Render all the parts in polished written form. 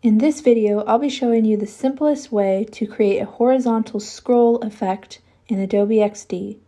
In this video, I'll be showing you the simplest way to create a horizontal scroll effect in Adobe XD.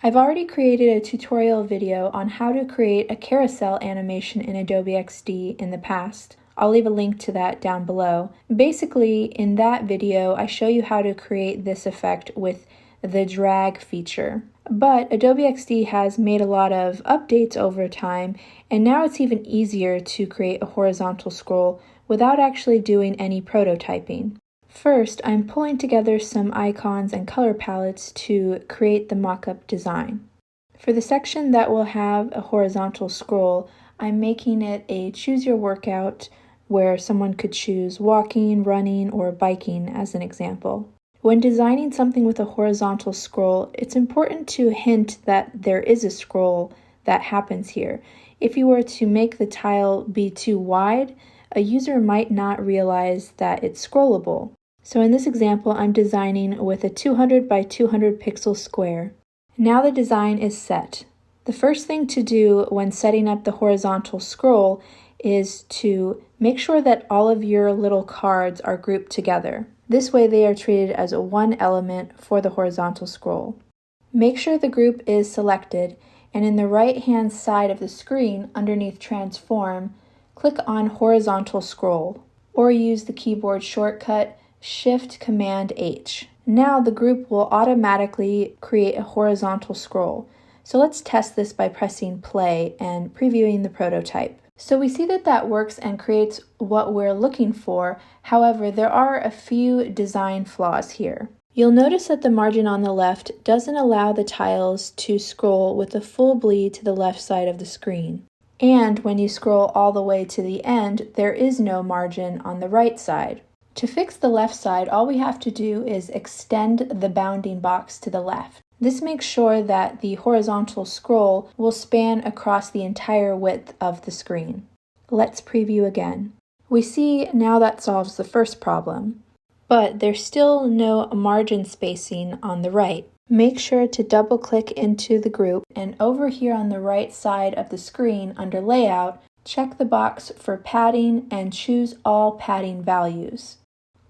I've already created a tutorial video on how to create a carousel animation in Adobe XD in the past. I'll leave a link to that down below. Basically, in that video, I show you how to create this effect with the drag feature. But Adobe XD has made a lot of updates over time, and now it's even easier to create a horizontal scroll without actually doing any prototyping. First, I'm pulling together some icons and color palettes to create the mock-up design. For the section that will have a horizontal scroll, I'm making it a choose your workout where someone could choose walking, running, or biking as an example. When designing something with a horizontal scroll, it's important to hint that there is a scroll that happens here. If you were to make the tile be too wide, a user might not realize that it's scrollable. So in this example, I'm designing with a 200 by 200 pixel square. Now the design is set. The first thing to do when setting up the horizontal scroll is to make sure that all of your little cards are grouped together. This way they are treated as one element for the horizontal scroll. Make sure the group is selected, and in the right-hand side of the screen underneath Transform, click on Horizontal Scroll, or use the keyboard shortcut Shift-Command-H. Now the group will automatically create a horizontal scroll. So let's test this by pressing play and previewing the prototype. So we see that that works and creates what we're looking for. However, there are a few design flaws here. You'll notice that the margin on the left doesn't allow the tiles to scroll with a full bleed to the left side of the screen. And when you scroll all the way to the end, there is no margin on the right side. To fix the left side, all we have to do is extend the bounding box to the left. This makes sure that the horizontal scroll will span across the entire width of the screen. Let's preview again. We see now that solves the first problem, but there's still no margin spacing on the right. Make sure to double-click into the group, and over here on the right side of the screen under Layout, check the box for padding and choose all padding values.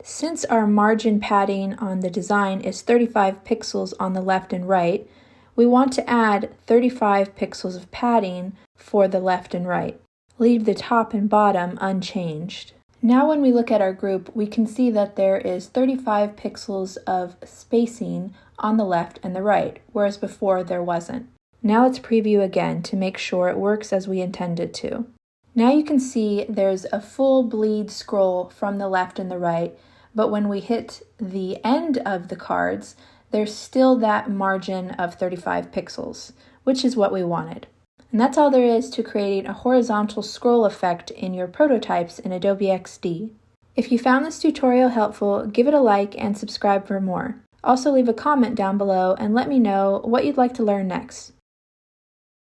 Since our margin padding on the design is 35 pixels on the left and right, we want to add 35 pixels of padding for the left and right. Leave the top and bottom unchanged. Now when we look at our group, we can see that there is 35 pixels of spacing on the left and the right, whereas before there wasn't. Now let's preview again to make sure it works as we intended to. Now you can see there's a full bleed scroll from the left and the right, but when we hit the end of the cards, there's still that margin of 35 pixels, which is what we wanted. And that's all there is to creating a horizontal scroll effect in your prototypes in Adobe XD. If you found this tutorial helpful, give it a like and subscribe for more. Also leave a comment down below and let me know what you'd like to learn next.